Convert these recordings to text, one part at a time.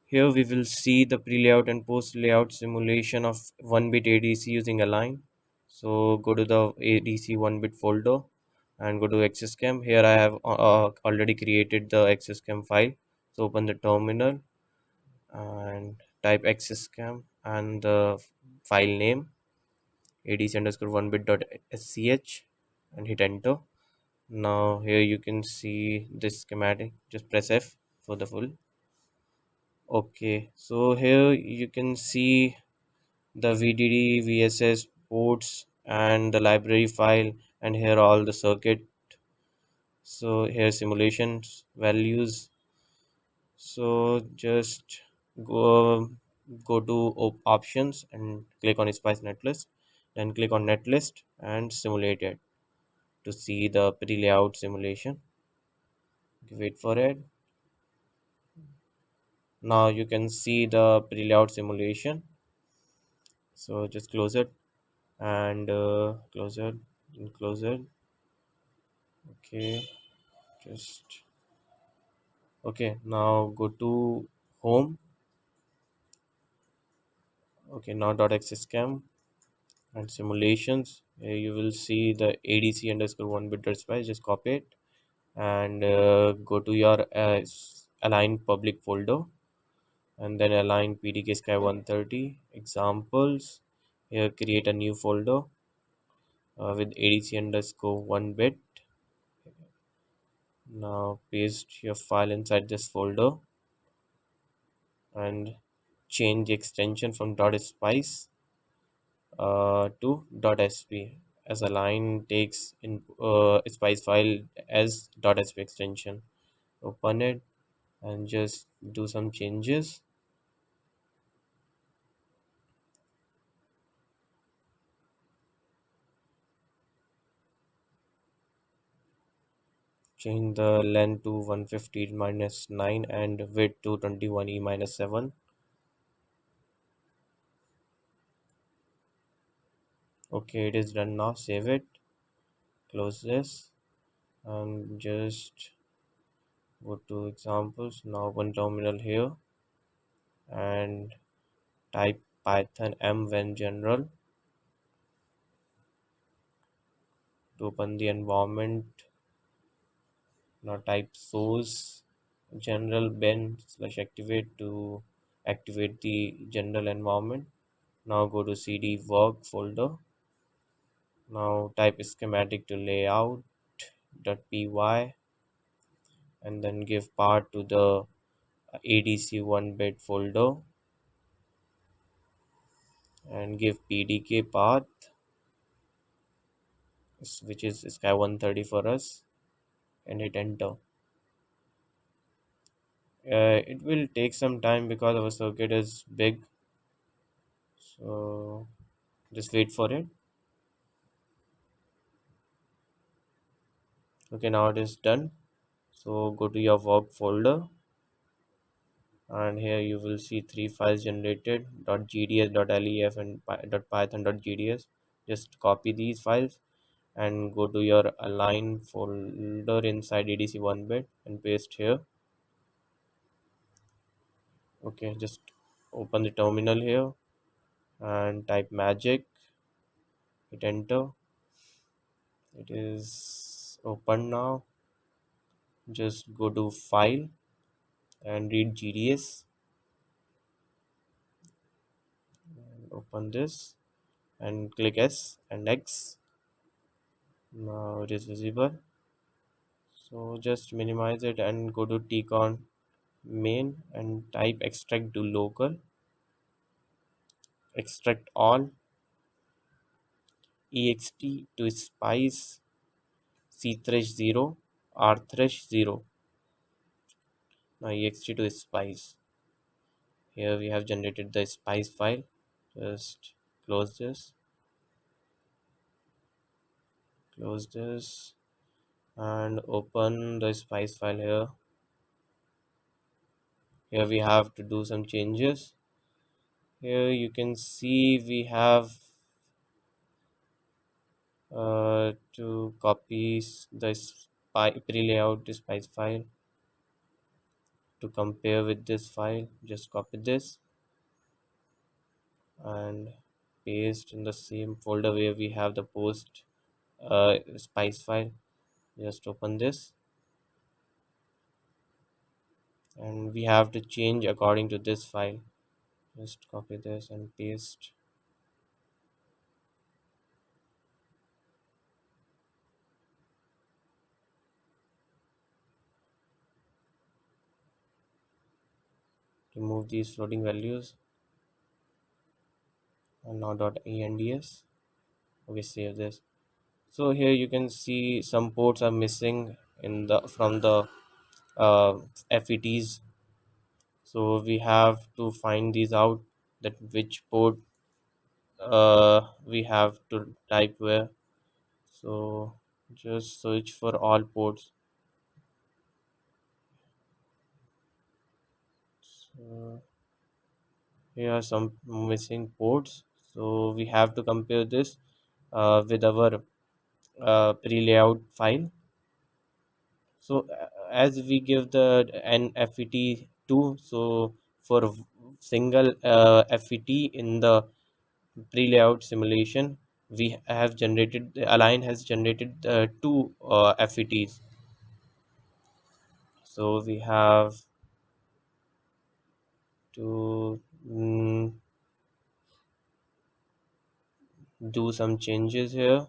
Here we will see the pre-layout and post-layout simulation of 1-bit ADC using Align. So go to the ADC 1-bit folder and go to XSCAM. Here I have already created the XSCAM file. So open the terminal and type XSCAM and the file name ADC underscore 1bit.sch and hit enter. Now here you can see this schematic. Just press F for the full. Okay, so here you can see the VDD, VSS ports and the library file, and here all the circuit. So here simulations values. So just go to options and click on Spice Netlist, then click on Netlist and simulate it to see the pre-layout simulation. Wait for it. Now you can see the pre-layout simulation. So just close it and close it and close it. Okay, just okay. Now go to home. Okay, now .xscam and simulations. You will see the ADC underscore 1 bit spice. Just copy it and go to your align public folder and then align pdk sky 130 examples. Here create a new folder with ADC underscore 1 bit. Now paste your file inside this folder and change the extension from .spice to .sp, as a line takes in spice file as .sp extension. Open it and just do some changes. Change the length to 150 minus 9 and width to 21e minus 7. Okay, it is done now. Save it, close this and just go to examples. Now open terminal here and type python m when general to open the environment. Now type source general ben slash activate to activate the general environment. Now go to cd work folder. Now type schematic to layout.py and then give path to the ADC 1-bit folder and give PDK path, which is sky 130 for us, and hit enter. It will take some time because our circuit is big, so just wait for it. Okay, now it is done. So go to your work folder and here you will see three files generated .gds, .lef and .python.gds. Just copy these files and go to your align folder inside ADC 1-bit and paste here. Okay, just open the terminal here and type magic, hit enter. It is open now. Just go to file and read GDS and open this and click S and X. Now it is visible. So just minimize it and go to tcon main and type extract to local, extract all, ext to spice, c thresh 0, r thresh 0. Now ext to spice. Here we have generated the spice file. Just close this and open the spice file here. Here we have to do some changes. Here you can see we have to copy the pre-layout spice file to compare with this file, just copy this and paste in the same folder where we have the post spice file. Just open this, and we have to change according to this file. Just copy this and paste. Remove these floating values, and now .ands. Okay, save this. So here you can see some ports are missing in the from the uh, FETs. So we have to find these out, that which port we have to type where. So just search for all ports. So here are some missing ports. So we have to compare this with our pre-layout file. So as we give the an FET2, so for single FET in the pre-layout simulation, we have generated, the Align has generated two FETs. So we have to do some changes here.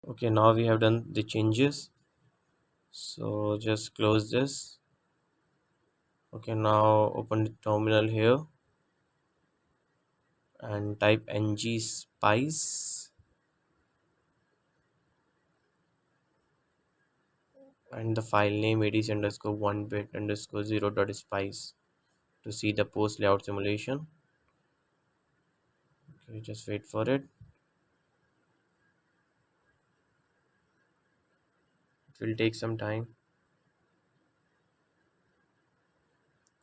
Okay, now we have done the changes. So just close this. Okay, now open the terminal here and type ng spice and the file name adc underscore 1 bit underscore 0 dot spice to see the post layout simulation. Okay, just wait for it. It will take some time.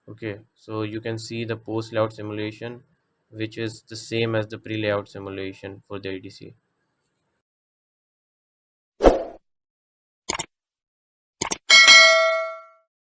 Okay, so you can see the post layout simulation, which is the same as the pre layout simulation for the ADC.